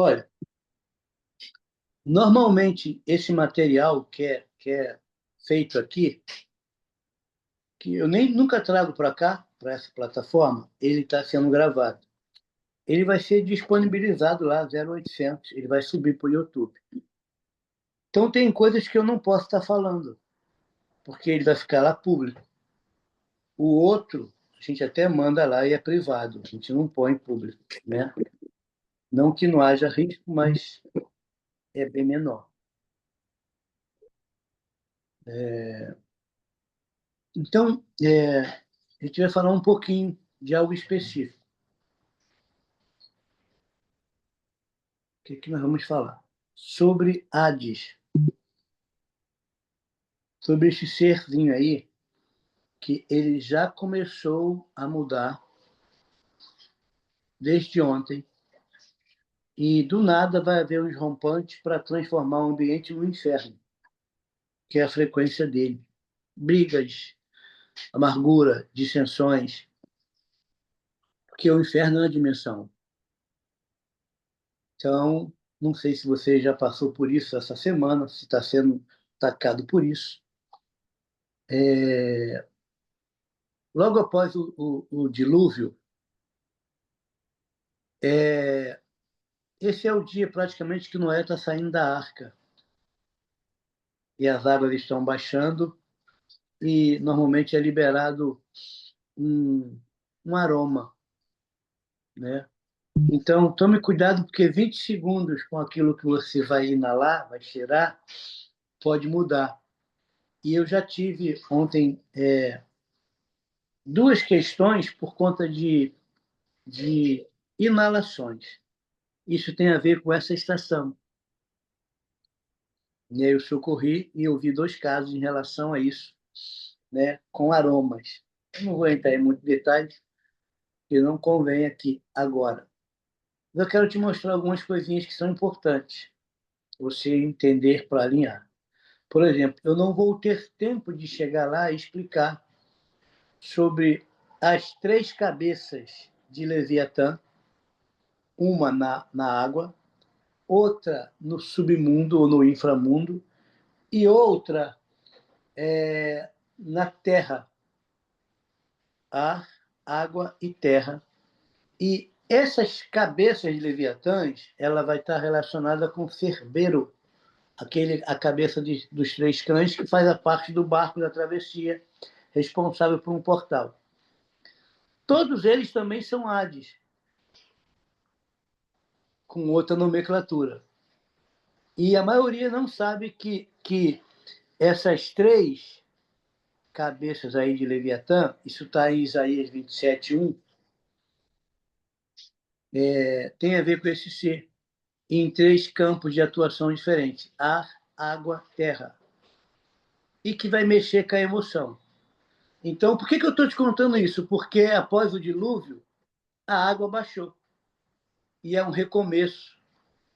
Olha, normalmente esse material que é feito aqui, que eu nem nunca trago para cá, para essa plataforma, ele está sendo gravado. Ele vai ser disponibilizado lá, 0800, ele vai subir para o YouTube. Então tem coisas que eu não posso estar falando, porque ele vai ficar lá público. O outro, a gente até manda lá e é privado, a gente não põe público, né? Não que não haja risco, mas é bem menor. Então, a gente vai falar um pouquinho de algo específico. O que nós vamos falar? Sobre Hades, sobre esse serzinho aí, que ele já começou a mudar desde ontem, e do nada vai haver uns rompantes para transformar o ambiente no inferno, que é a frequência dele. Brigas, amargura, dissensões, porque o inferno é uma dimensão. Então, não sei se você já passou por isso essa semana, se está sendo atacado por isso. Logo após o dilúvio, é, esse é o dia praticamente que Noé está saindo da arca. E as águas estão baixando e normalmente é liberado um, um aroma, né? Então, tome cuidado, porque 20 segundos com aquilo que você vai inalar, vai cheirar, pode mudar. E eu já tive ontem duas questões por conta de inalações. Isso tem a ver com essa estação. E aí eu socorri e eu vi dois casos em relação a isso, né, com aromas. Eu não vou entrar em muitos detalhes, que não convém aqui agora. Mas eu quero te mostrar algumas coisinhas que são importantes você entender para alinhar. Por exemplo, eu não vou ter tempo de chegar lá e explicar sobre as três cabeças de Leviatã, uma na água, outra no submundo ou no inframundo, e outra na terra, ar, água e terra. E essas cabeças de Leviatãs, ela vai estar relacionada com Cerbero, a cabeça dos três cães que faz a parte do barco da travessia, responsável por um portal. Todos eles também são Hades, com outra nomenclatura. E a maioria não sabe que essas três cabeças aí de Leviatã, isso está em Isaías 27:1, tem a ver com esse ser, em três campos de atuação diferentes: ar, água, terra. E que vai mexer com a emoção. Então, por que eu estou te contando isso? Porque após o dilúvio, a água baixou. E é um recomeço.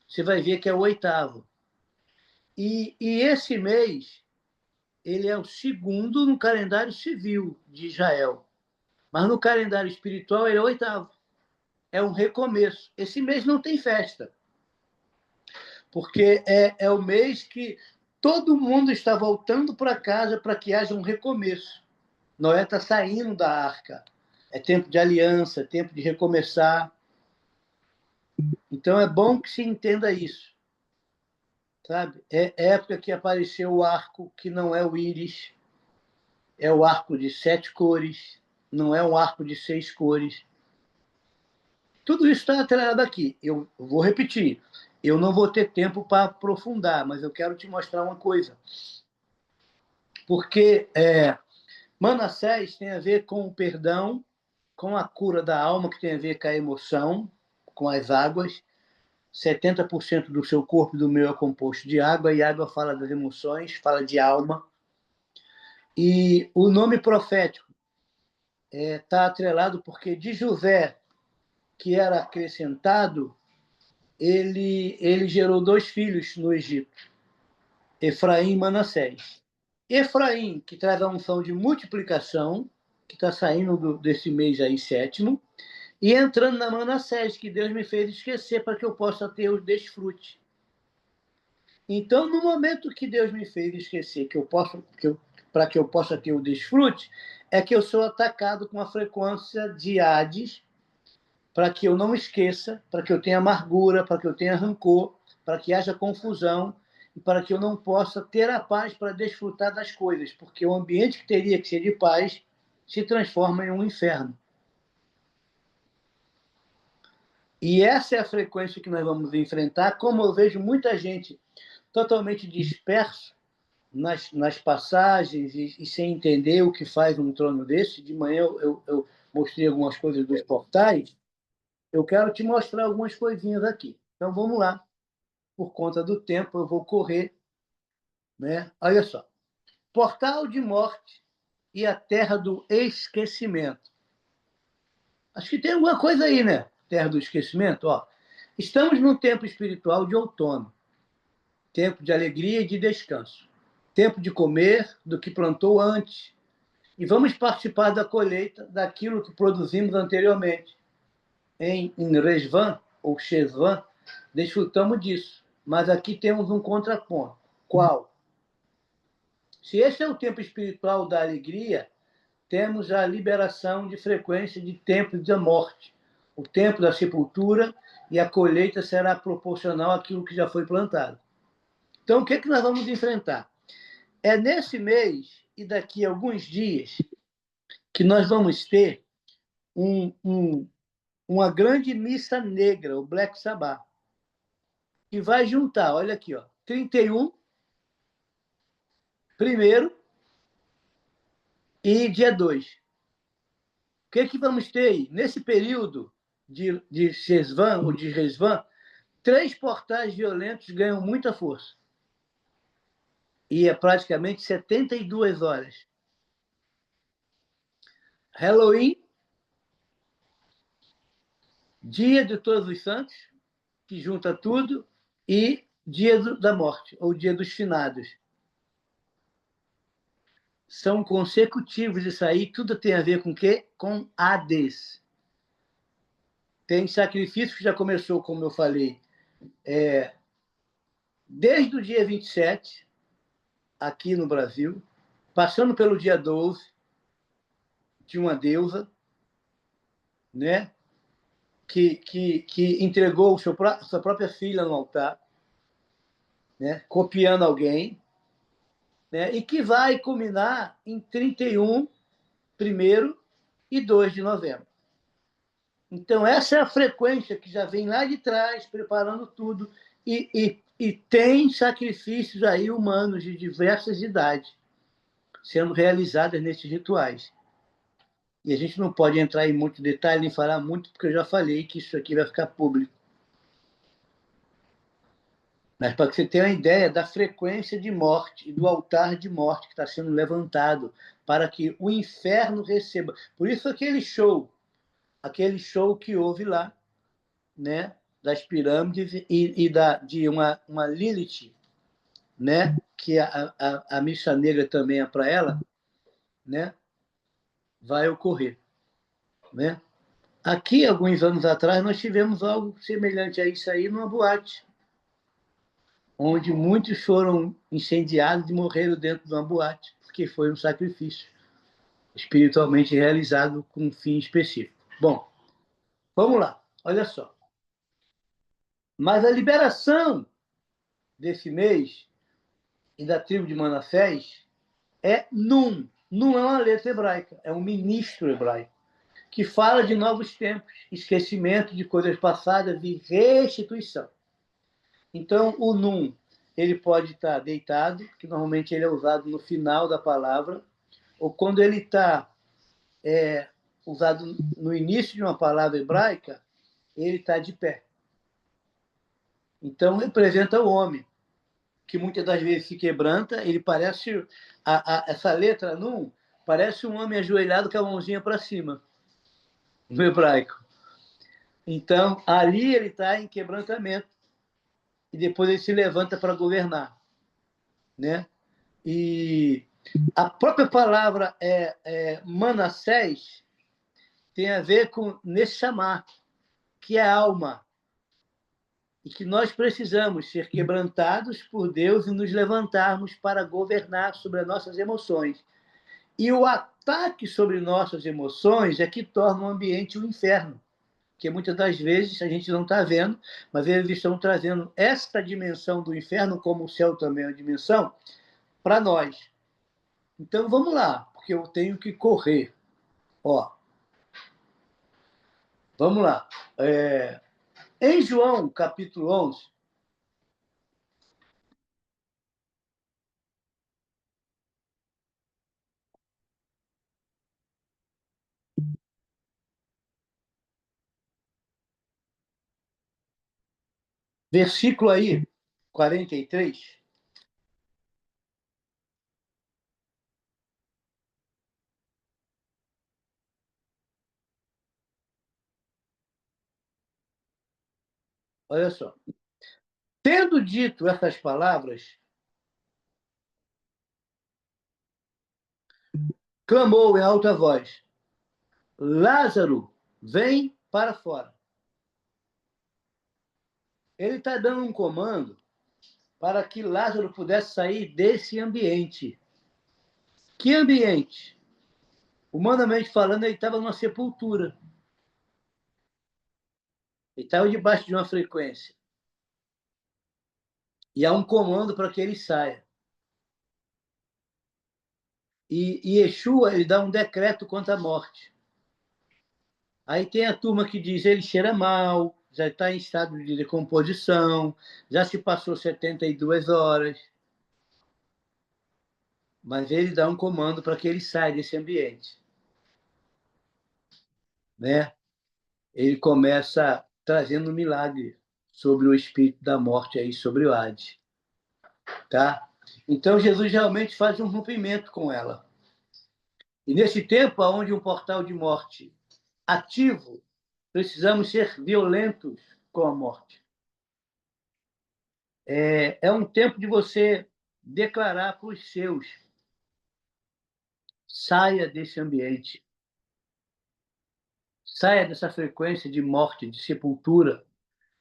Você vai ver que é o oitavo. E esse mês, ele é o segundo no calendário civil de Israel. Mas no calendário espiritual, ele é o oitavo. É um recomeço. Esse mês não tem festa, porque é o mês que todo mundo está voltando para casa para que haja um recomeço. Noé está saindo da arca. É tempo de aliança, é tempo de recomeçar. Então é bom que se entenda isso, sabe? É época que apareceu o arco que não é o íris, é o arco de 7 cores, não é um arco de 6 cores. Tudo isso está atrelado aqui. Eu vou repetir. Eu não vou ter tempo para aprofundar, mas eu quero te mostrar uma coisa. Porque Manassés tem a ver com o perdão, com a cura da alma, que tem a ver com a emoção, com as águas. 70% do seu corpo e do meu é composto de água, e água fala das emoções, fala de alma. E o nome profético está atrelado porque de José, que era acrescentado, ele gerou dois filhos no Egito, Efraim e Manassés. Efraim, que traz a unção de multiplicação, que está saindo desse mês aí, sétimo, e entrando na Manassés, que Deus me fez esquecer para que eu possa ter o desfrute. Então, no momento que Deus me fez esquecer para que eu possa ter o desfrute, é que eu sou atacado com a frequência de Hades, para que eu não esqueça, para que eu tenha amargura, para que eu tenha rancor, para que haja confusão e para que eu não possa ter a paz para desfrutar das coisas, porque o ambiente que teria que ser de paz se transforma em um inferno. E essa é a frequência que nós vamos enfrentar, como eu vejo muita gente totalmente disperso nas passagens e sem entender o que faz um trono desse. De manhã eu mostrei algumas coisas dos portais. Eu quero te mostrar algumas coisinhas aqui. Então, vamos lá. Por conta do tempo, eu vou correr. Né? Olha só. Portal de morte e a terra do esquecimento. Acho que tem alguma coisa aí, né? Terra do esquecimento. Ó. Estamos num tempo espiritual de outono. Tempo de alegria e de descanso. Tempo de comer do que plantou antes. E vamos participar da colheita daquilo que produzimos anteriormente. Em Resvan, ou Shesvan, desfrutamos disso. Mas aqui temos um contraponto. Qual? Se esse é o tempo espiritual da alegria, temos a liberação de frequência de tempo da morte, o tempo da sepultura, e a colheita será proporcional àquilo que já foi plantado. Então, o que nós vamos enfrentar? É nesse mês e daqui a alguns dias que nós vamos ter uma grande missa negra, o Black Sabbath, que vai juntar, olha aqui, ó, 31, primeiro e dia 2. O que vamos ter aí? Nesse período de Shesvan, ou de Resvan, 3 portais violentos ganham muita força. E é praticamente 72 horas. Halloween, Dia de Todos os Santos, que junta tudo, e Dia da Morte, ou Dia dos Finados. São consecutivos isso aí, tudo tem a ver com o quê? Com Hades. Tem sacrifício que já começou, como eu falei, desde o dia 27, aqui no Brasil, passando pelo dia 12, de uma deusa, né? que entregou sua própria filha no altar, né? Copiando alguém, né? E que vai culminar em 31, 1º e 2 de novembro. Então, essa é a frequência que já vem lá de trás, preparando tudo, e tem sacrifícios aí humanos de diversas idades sendo realizados nesses rituais. E a gente não pode entrar em muito detalhe, nem falar muito, porque eu já falei que isso aqui vai ficar público. Mas para que você tenha uma ideia da frequência de morte e do altar de morte que está sendo levantado para que o inferno receba. Por isso aquele show que houve lá, né, das pirâmides de uma Lilith, né, que a missa negra também é para ela, né, vai ocorrer, né? Aqui, alguns anos atrás, nós tivemos algo semelhante a isso aí numa boate, onde muitos foram incendiados e morreram dentro de uma boate, porque foi um sacrifício espiritualmente realizado com um fim específico. Bom, vamos lá, olha só. Mas a liberação desse mês e da tribo de Manassés é Nun. Nun é uma letra hebraica, é um ministro hebraico, que fala de novos tempos, esquecimento de coisas passadas e restituição. Então, o Nun, ele pode estar deitado, que normalmente ele é usado no final da palavra, ou quando ele está usado no início de uma palavra hebraica, ele está de pé. Então, representa o homem, que muitas das vezes se quebranta, ele parece, essa letra Nun, parece um homem ajoelhado com a mãozinha para cima, no hebraico. Então, ali ele está em quebrantamento, e depois ele se levanta para governar, né? E a própria palavra Manassés tem a ver com nesse chamar, que é a alma, e que nós precisamos ser quebrantados por Deus e nos levantarmos para governar sobre as nossas emoções. E o ataque sobre nossas emoções é que torna o ambiente um inferno, que muitas das vezes a gente não está vendo, mas eles estão trazendo esta dimensão do inferno, como o céu também é uma dimensão, para nós. Então vamos lá, porque eu tenho que correr. Ó, vamos lá. Em João, capítulo 11, versículo aí, 43. Olha só. Tendo dito essas palavras, clamou em alta voz: Lázaro, vem para fora. Ele está dando um comando para que Lázaro pudesse sair desse ambiente. Que ambiente? Humanamente falando, ele estava numa sepultura. Ele estava debaixo de uma frequência. E há um comando para que ele saia. E Yeshua, ele dá um decreto contra a morte. Aí tem a turma que diz ele cheira mal, já está em estado de decomposição, já se passou 72 horas. Mas ele dá um comando para que ele saia desse ambiente. Né? Ele começa trazendo um milagre sobre o espírito da morte aí, sobre o Hades. Tá? Então Jesus realmente faz um rompimento com ela. E nesse tempo, onde um portal de morte ativo, precisamos ser violentos com a morte. É um tempo de você declarar para os seus: saia desse ambiente, saia dessa frequência de morte, de sepultura.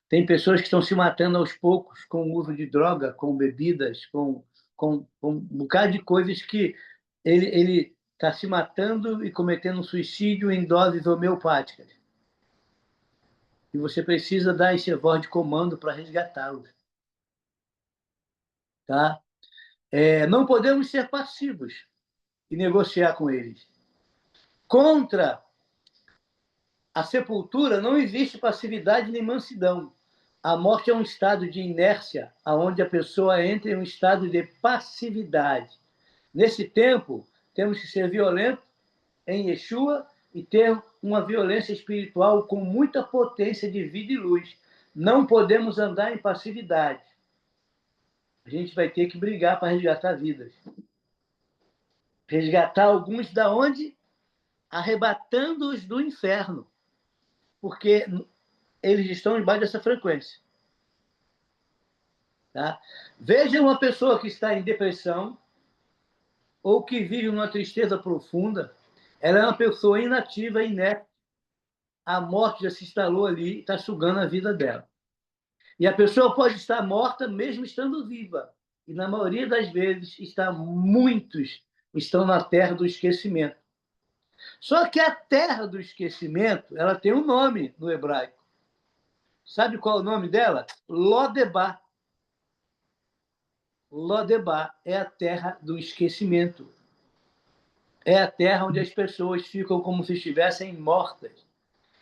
Tem pessoas que estão se matando aos poucos com o uso de droga, com bebidas, com um bocado de coisas que ele está se matando e cometendo um suicídio em doses homeopáticas. E você precisa dar esse voz de comando para resgatá-los. Tá? Não podemos ser passivos e negociar com eles. Contra a sepultura não existe passividade nem mansidão. A morte é um estado de inércia, onde a pessoa entra em um estado de passividade. Nesse tempo, temos que ser violentos em Yeshua e ter uma violência espiritual com muita potência de vida e luz. Não podemos andar em passividade. A gente vai ter que brigar para resgatar vidas. Resgatar alguns da onde? Arrebatando-os do inferno. Porque eles estão embaixo dessa frequência. Tá? Veja uma pessoa que está em depressão ou que vive uma tristeza profunda. Ela é uma pessoa inativa, inerte. A morte já se instalou ali e está sugando a vida dela. E a pessoa pode estar morta mesmo estando viva. E na maioria das vezes, muitos estão na terra do esquecimento. Só que a terra do esquecimento, ela tem um nome no hebraico. Sabe qual é o nome dela? Lodebar. Lodebar é a terra do esquecimento. É a terra onde as pessoas ficam como se estivessem mortas.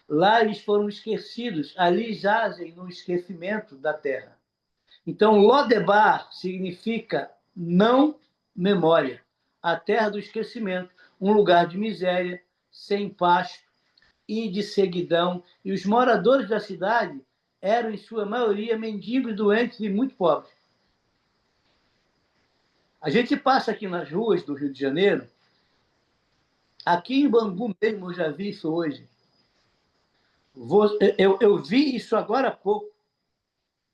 Lá eles foram esquecidos, ali jazem no esquecimento da terra. Então, Lodebar significa não memória, a terra do esquecimento, um lugar de miséria, sem pasto e de seguidão. E os moradores da cidade eram, em sua maioria, mendigos, doentes e muito pobres. A gente passa aqui nas ruas do Rio de Janeiro, aqui em Bangu mesmo, eu já vi isso hoje. Eu vi isso agora há pouco.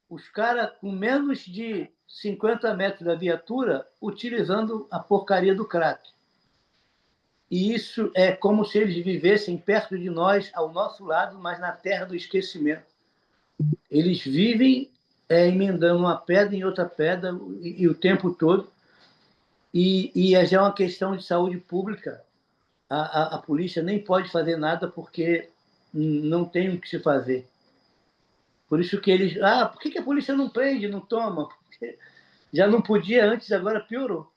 Os caras com menos de 50 metros da viatura utilizando a porcaria do crack. E isso é como se eles vivessem perto de nós, ao nosso lado, mas na terra do esquecimento. Eles vivem emendando uma pedra em outra pedra e o tempo todo. E já é uma questão de saúde pública. A polícia nem pode fazer nada porque não tem o que se fazer. Por isso que eles... por que a polícia não prende, não toma? Porque já não podia antes, agora piorou.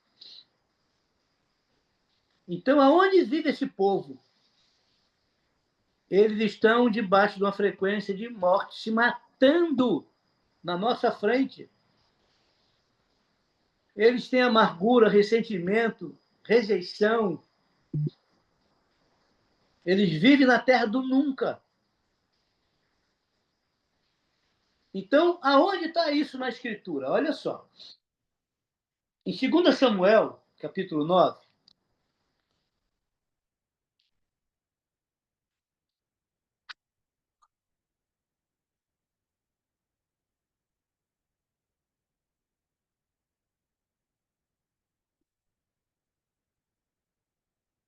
Então, aonde vive esse povo? Eles estão debaixo de uma frequência de morte, se matando na nossa frente. Eles têm amargura, ressentimento, rejeição. Eles vivem na terra do nunca. Então, aonde está isso na Escritura? Olha só. Em 2 Samuel, capítulo 9,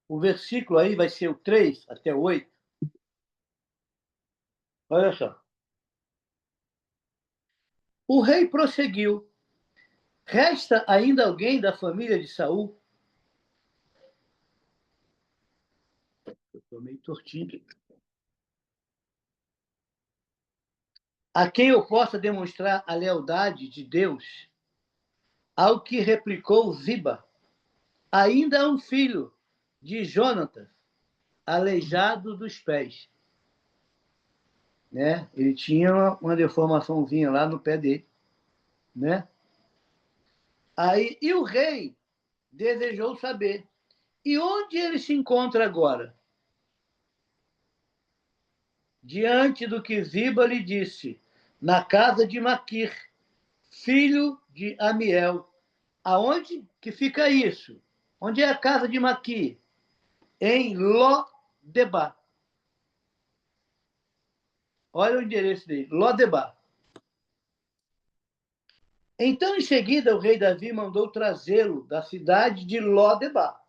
o versículo aí vai ser o 3 até o 8. Olha só. O rei prosseguiu. Resta ainda alguém da família de Saul? Estou meio tortinho aqui. A quem eu possa demonstrar a lealdade de Deus? Ao que replicou Ziba. Ainda há um filho de Jonatas, aleijado dos pés. Né? Ele tinha uma deformaçãozinha lá no pé dele. Né? Aí, e o rei desejou saber. E onde ele se encontra agora? Diante do que Ziba lhe disse, na casa de Maquir, filho de Amiel. Aonde que fica isso? Onde é a casa de Maquir? Em Ló-debar. Olha o endereço dele, Ló-debar. Então, em seguida, o rei Davi mandou trazê-lo da cidade de Ló-debar.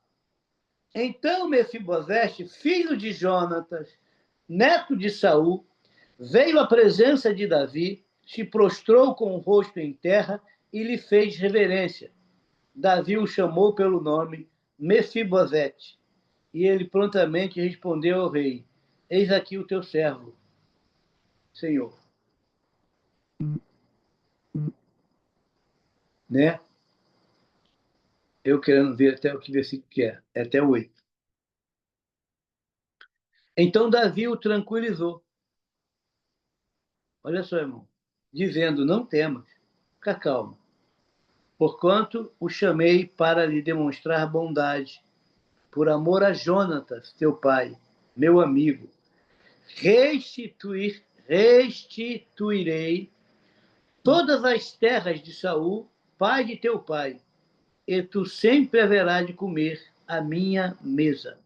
Então, Mefibosete, filho de Jonatas, neto de Saul, veio à presença de Davi, se prostrou com o rosto em terra e lhe fez reverência. Davi o chamou pelo nome Mefibosete. E ele prontamente respondeu ao rei: Eis aqui o teu servo, Senhor. Né? Eu querendo ver até o que versículo que é. É até o 8. Então Davi o tranquilizou. Olha só, irmão. Dizendo: Não temas, fica calmo. Porquanto o chamei para lhe demonstrar bondade, por amor a Jonatas, teu pai, meu amigo. Restituirei todas as terras de Saul, pai de teu pai, e tu sempre haverás de comer a minha mesa.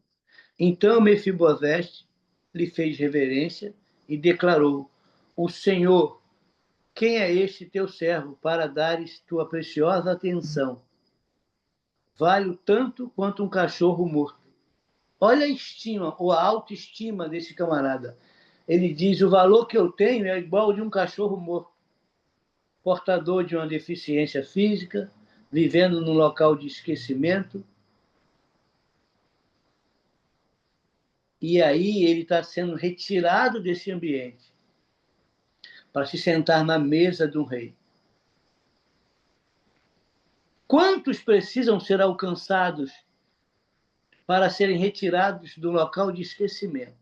Então Mefibosete lhe fez reverência e declarou: O Senhor, quem é este teu servo para dares tua preciosa atenção? Vale tanto quanto um cachorro morto. Olha a estima, ou a autoestima desse camarada. Ele diz: o valor que eu tenho é igual ao de um cachorro morto, portador de uma deficiência física, vivendo num local de esquecimento. E aí ele está sendo retirado desse ambiente para se sentar na mesa de um rei. Quantos precisam ser alcançados para serem retirados do local de esquecimento?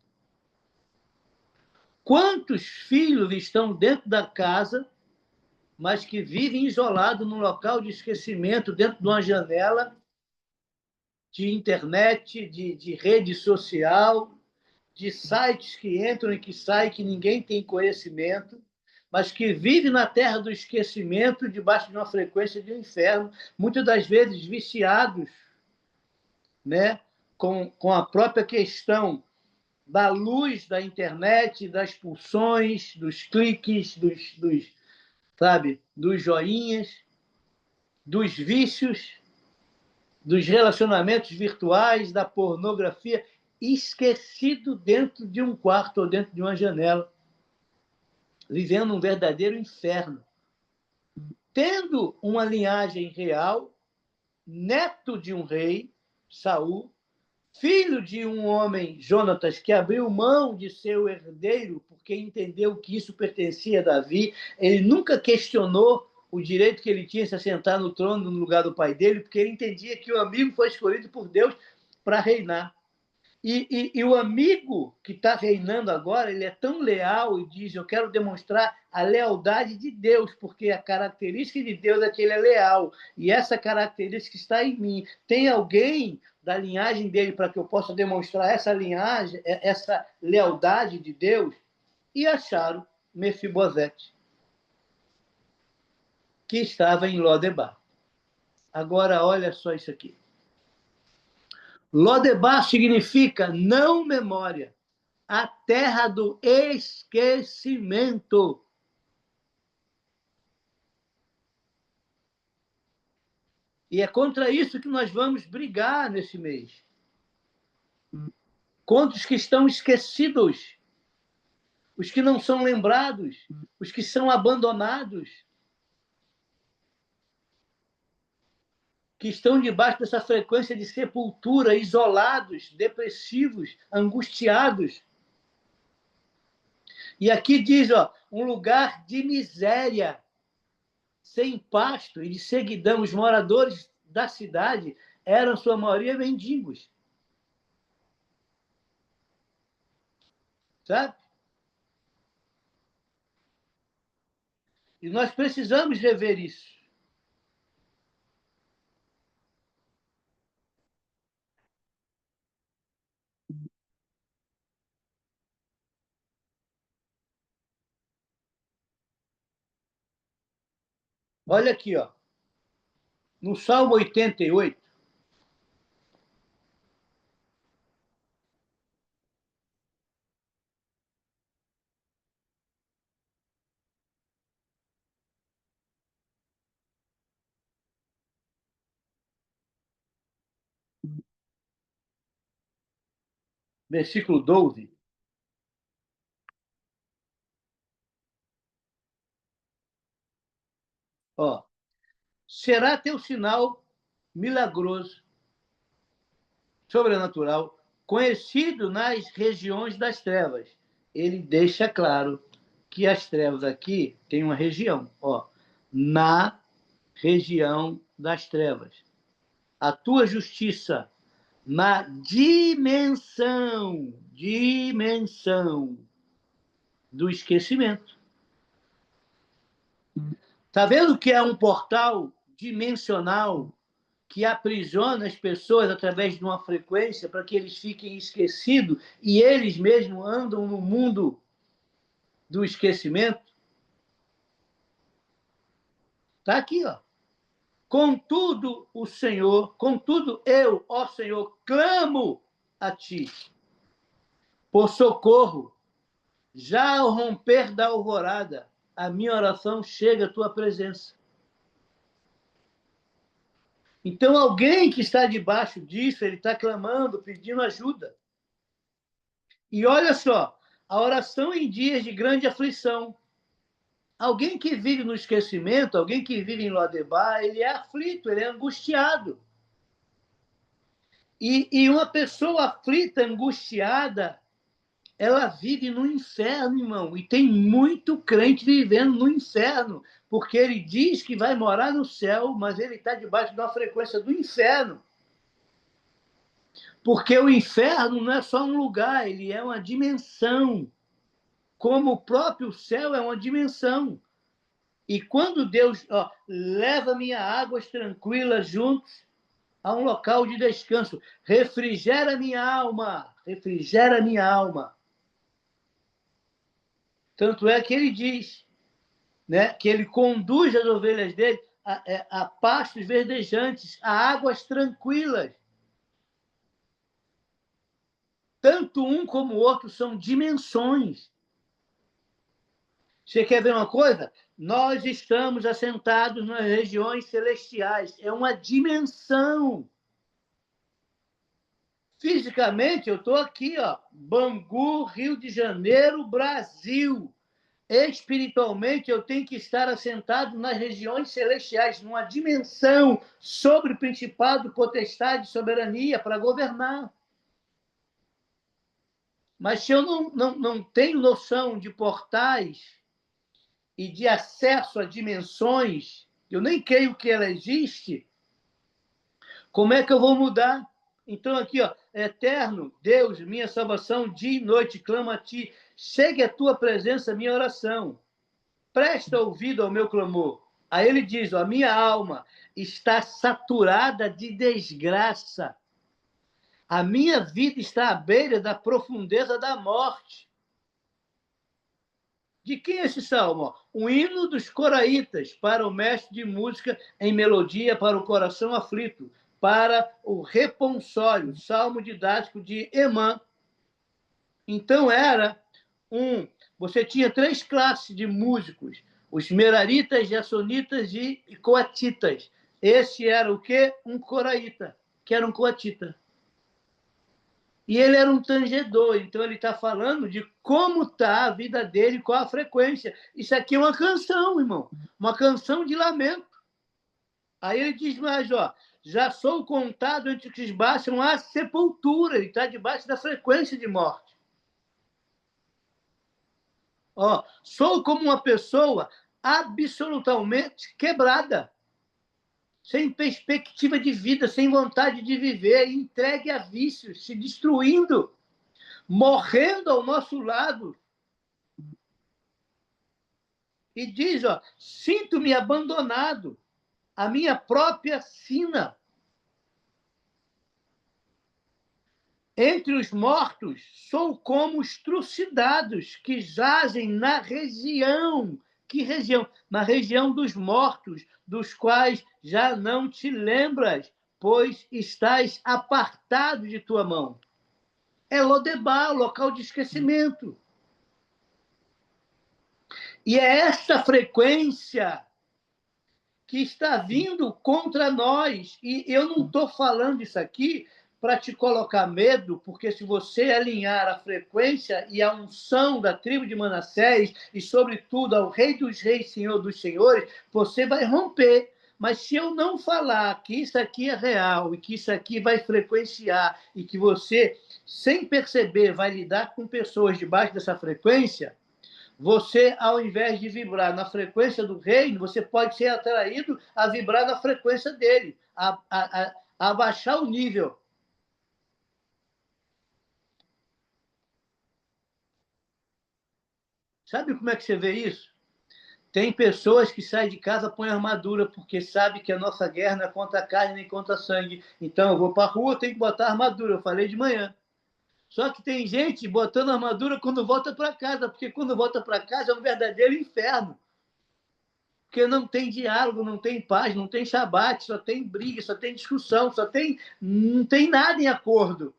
Quantos filhos estão dentro da casa, mas que vivem isolados num local de esquecimento, dentro de uma janela de internet, de rede social, de sites que entram e que saem, que ninguém tem conhecimento, mas que vive na terra do esquecimento, debaixo de uma frequência de inferno, muitas das vezes viciados, né, com a própria questão da luz da internet, das pulsões, dos cliques, sabe, dos joinhas, dos vícios. dos relacionamentos virtuais, da pornografia, esquecido dentro de um quarto ou dentro de uma janela, vivendo um verdadeiro inferno, tendo uma linhagem real, neto de um rei, Saul, filho de um homem, Jonatas, que abriu mão de seu herdeiro porque entendeu que isso pertencia a Davi. Ele nunca questionou o direito que ele tinha de se assentar no trono no lugar do pai dele, porque ele entendia que o amigo foi escolhido por Deus para reinar. E o amigo que está reinando agora, ele é tão leal e diz, eu quero demonstrar a lealdade de Deus, porque a característica de Deus é que ele é leal, e essa característica está em mim. Tem alguém da linhagem dele para que eu possa demonstrar essa linhagem, essa lealdade de Deus? E acharam Mefibosete, que estava em Lodebar. Agora, olha só isso aqui. Lodebar significa não memória, a terra do esquecimento. E é contra isso que nós vamos brigar nesse mês. Contra os que estão esquecidos, os que não são lembrados, os que são abandonados, que estão debaixo dessa frequência de sepultura, isolados, depressivos, angustiados. E aqui diz, ó, um lugar de miséria, sem pasto e de seguidão. Os moradores da cidade eram, sua maioria, mendigos. Sabe? E nós precisamos rever isso. Olha aqui, ó. No Salmo 88, versículo 12. Ó, será teu sinal milagroso, sobrenatural, conhecido nas regiões das trevas. Ele deixa claro que as trevas aqui tem uma região, ó, na região das trevas. A tua justiça na dimensão do esquecimento. Está vendo que é um portal dimensional que aprisiona as pessoas através de uma frequência para que eles fiquem esquecidos e eles mesmos andam no mundo do esquecimento? Está aqui, ó. Contudo, eu, ó Senhor, clamo a ti por socorro. Já ao romper da alvorada, a minha oração chega à tua presença. Então, alguém que está debaixo disso, ele está clamando, pedindo ajuda. E olha só, a oração em dias de grande aflição. Alguém que vive no esquecimento, alguém que vive em Lodebar, ele é aflito, ele é angustiado. E uma pessoa aflita, angustiada, ela vive no inferno, irmão. E tem muito crente vivendo no inferno, porque ele diz que vai morar no céu, mas ele está debaixo de uma frequência do inferno. Porque o inferno não é só um lugar, ele é uma dimensão. Como o próprio céu é uma dimensão. E quando Deus leva-me a águas tranquilas juntos a um local de descanso, refrigera minha alma, refrigera minha alma. Tanto é que ele diz, né, que ele conduz as ovelhas dele a pastos verdejantes, a águas tranquilas. Tanto um como o outro são dimensões. Você quer ver uma coisa? Nós estamos assentados nas regiões celestiais. É uma dimensão. Fisicamente, eu estou aqui, ó, Bangu, Rio de Janeiro, Brasil. Espiritualmente, eu tenho que estar assentado nas regiões celestiais, numa dimensão sobre principado, potestade, soberania, para governar. Mas se eu não tenho noção de portais e de acesso a dimensões, eu nem creio que ela existe, como é que eu vou mudar? Então, aqui, ó, eterno Deus, minha salvação, dia e noite, clamo a ti. Chegue a tua presença, minha oração. Presta ouvido ao meu clamor. Aí ele diz, ó, a minha alma está saturada de desgraça. A minha vida está à beira da profundeza da morte. De quem é esse salmo? Um hino dos coraitas para o mestre de música em melodia para o coração aflito, para o responsório, salmo didático de Emã. Então você tinha 3 classes de músicos, os meraritas, jassonitas e coatitas. Esse era o quê? Um coraíta, que era um coatita. E ele era um tangedor, então ele está falando de como está a vida dele, qual a frequência. Isso aqui é uma canção, irmão, uma canção de lamento. Aí ele diz mais, ó, já sou contado entre os que baixam a sepultura, ele está debaixo da frequência de morte. Ó, sou como uma pessoa absolutamente quebrada, sem perspectiva de vida, sem vontade de viver, entregue a vícios, se destruindo, morrendo ao nosso lado. E diz, ó, sinto-me abandonado, a minha própria sina. Entre os mortos, sou como os trucidados que jazem na região. Que região? Na região dos mortos, dos quais já não te lembras, pois estás apartado de tua mão. É Lodebar, local de esquecimento. E é esta frequência que está vindo contra nós. E eu não estou falando isso aqui para te colocar medo, porque se você alinhar a frequência e a unção da tribo de Manassés, e sobretudo ao Rei dos Reis, Senhor dos Senhores, você vai romper. Mas se eu não falar que isso aqui é real e que isso aqui vai frequenciar e que você, sem perceber, vai lidar com pessoas debaixo dessa frequência, você, ao invés de vibrar na frequência do reino, você pode ser atraído a vibrar na frequência dele, a abaixar o nível. Sabe como é que você vê isso? Tem pessoas que saem de casa, põem armadura, porque sabe que a nossa guerra não é contra a carne nem contra a sangue. Então, eu vou para a rua, tenho que botar armadura. Eu falei de manhã. Só que tem gente botando armadura quando volta para casa, porque quando volta para casa é um verdadeiro inferno. Porque não tem diálogo, não tem paz, não tem shabat, só tem briga, só tem discussão, não tem nada em acordo.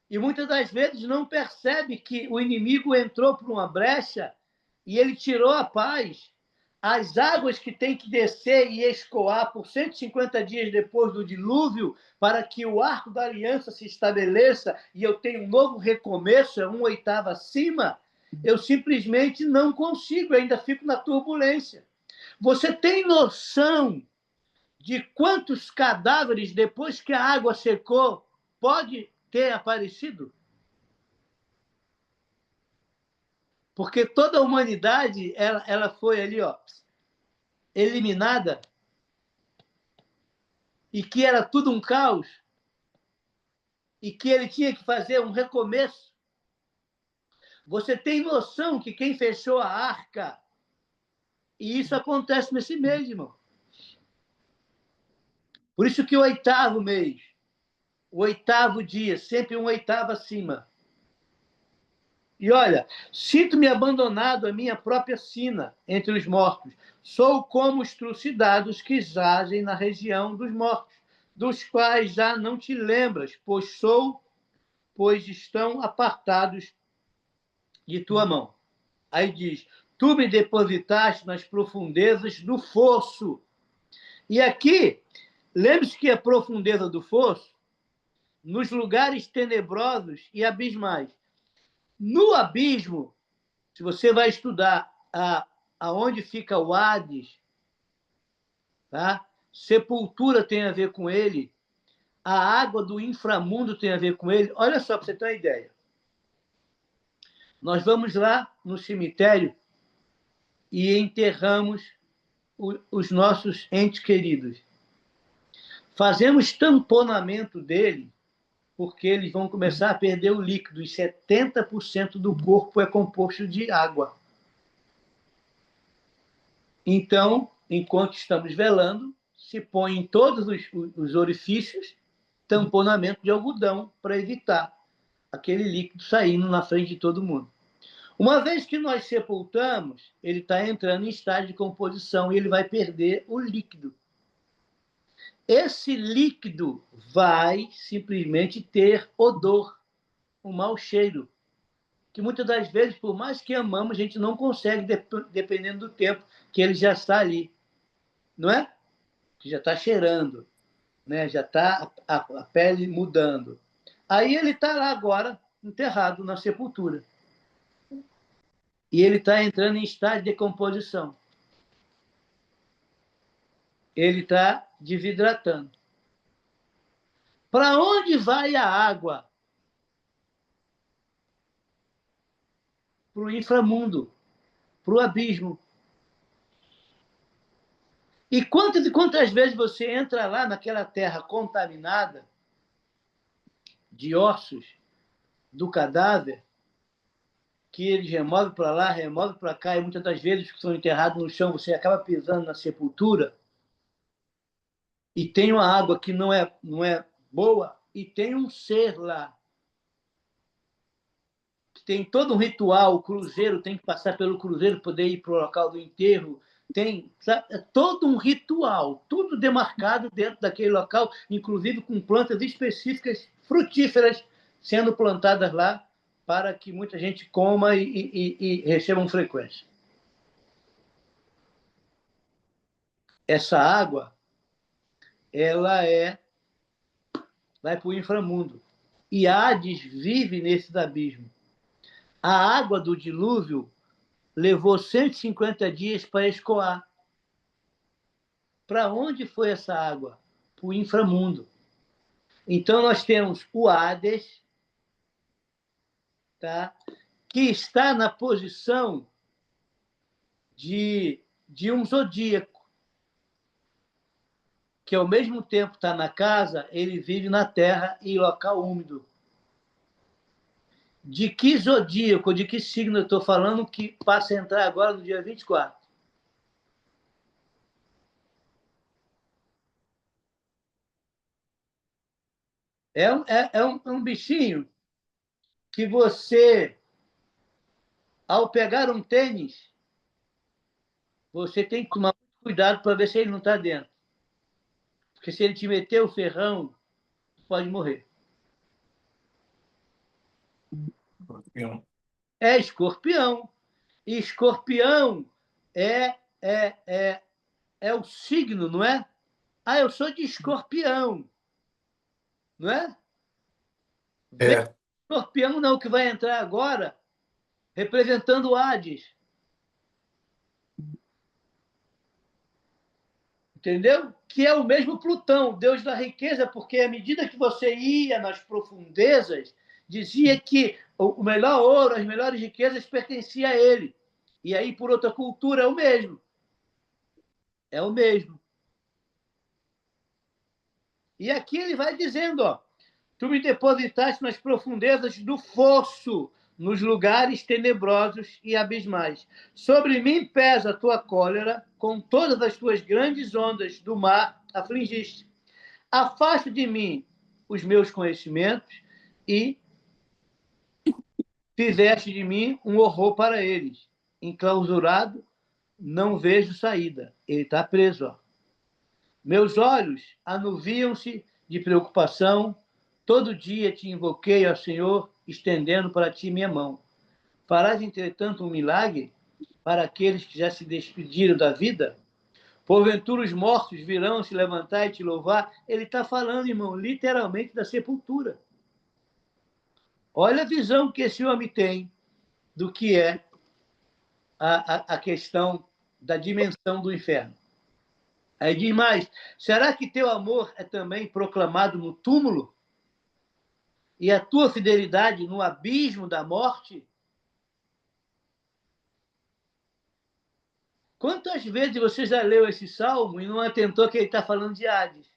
E muitas das vezes não percebe que o inimigo entrou por uma brecha e ele tirou a paz. As águas que tem que descer e escoar por 150 dias depois do dilúvio, para que o arco da aliança se estabeleça e eu tenha um novo recomeço, é 1/8 acima, eu simplesmente não consigo, eu ainda fico na turbulência. Você tem noção de quantos cadáveres, depois que a água secou, pode ter aparecido? Porque toda a humanidade ela foi ali, ó, eliminada, e que era tudo um caos, e que ele tinha que fazer um recomeço. Você tem noção que quem fechou a arca, e isso acontece nesse mês, irmão. Por isso que o 8º mês, o 8º dia, sempre 1/8 acima. E olha, sinto-me abandonado a minha própria sina entre os mortos. Sou como os trucidados que jazem na região dos mortos, dos quais já não te lembras, pois estão apartados de tua mão. Aí diz, tu me depositaste nas profundezas do fosso. E aqui Lembre-se que a profundeza do fosso, nos lugares tenebrosos e abismais. No abismo, se você vai estudar aonde fica o Hades, tá? Sepultura tem a ver com ele, a água do inframundo tem a ver com ele. Olha só, para você ter uma ideia. Nós vamos lá no cemitério e enterramos os nossos entes queridos. Fazemos tamponamento dele, porque eles vão começar a perder o líquido, e 70% do corpo é composto de água. Então, enquanto estamos velando, se põe em todos os orifícios tamponamento de algodão para evitar aquele líquido saindo na frente de todo mundo. Uma vez que nós sepultamos, ele está entrando em estágio de composição e ele vai perder o líquido. Esse líquido vai simplesmente ter odor, um mau cheiro, que muitas das vezes, por mais que amamos, a gente não consegue, dependendo do tempo que ele já está ali, não é? Que já está cheirando, né? Já está a pele mudando. Aí ele está lá agora, enterrado na sepultura. E ele está entrando em estágio de decomposição. Ele está desidratando. Para onde vai a água? Para o inframundo, para o abismo. E quantas vezes você entra lá naquela terra contaminada de ossos do cadáver, que eles removem para lá, removem para cá, e muitas das vezes que são enterrados no chão, você acaba pisando na sepultura, e tem uma água que não é boa, e tem um ser lá. Tem todo um ritual, o cruzeiro tem que passar pelo cruzeiro, poder ir para o local do enterro, tem, sabe, é todo um ritual, tudo demarcado dentro daquele local, inclusive com plantas específicas, frutíferas, sendo plantadas lá, para que muita gente coma e recebam frequência. Essa água, ela vai para o inframundo. E Hades vive nesse abismo. A água do dilúvio levou 150 dias para escoar. Para onde foi essa água? Para o inframundo. Então, nós temos o Hades, tá? Que está na posição de um zodíaco, que ao mesmo tempo está na casa, ele vive na terra e local úmido. De que zodíaco, de que signo eu estou falando que passa a entrar agora no dia 24? É um bichinho que você, ao pegar um tênis, você tem que tomar cuidado para ver se ele não está dentro. Porque se ele te meter o ferrão, pode morrer. Escorpião. É escorpião. E escorpião é o signo, não é? Ah, eu sou de escorpião, não é? É. Escorpião não, que vai entrar agora representando o Hades. Entendeu? Que é o mesmo Plutão, deus da riqueza, porque à medida que você ia nas profundezas, dizia que o melhor ouro, as melhores riquezas pertencia a ele. E aí, por outra cultura, é o mesmo. É o mesmo. E aqui ele vai dizendo, ó, tu me depositaste nas profundezas do fosso, nos lugares tenebrosos e abismais. Sobre mim pesa a tua cólera, com todas as tuas grandes ondas do mar afligiste. Afasta de mim os meus conhecimentos e fizeste de mim um horror para eles. Enclausurado, não vejo saída. Ele está preso, ó. Meus olhos anuviam-se de preocupação. Todo dia te invoquei ao Senhor, estendendo para ti minha mão. Farás, entretanto, um milagre para aqueles que já se despediram da vida? Porventura os mortos virão se levantar e te louvar. Ele está falando, irmão, literalmente da sepultura. Olha a visão que esse homem tem do que é a questão da dimensão do inferno. Aí diz mais, será que teu amor é também proclamado no túmulo? E a tua fidelidade no abismo da morte? Quantas vezes você já leu esse salmo e não atentou que ele está falando de Hades?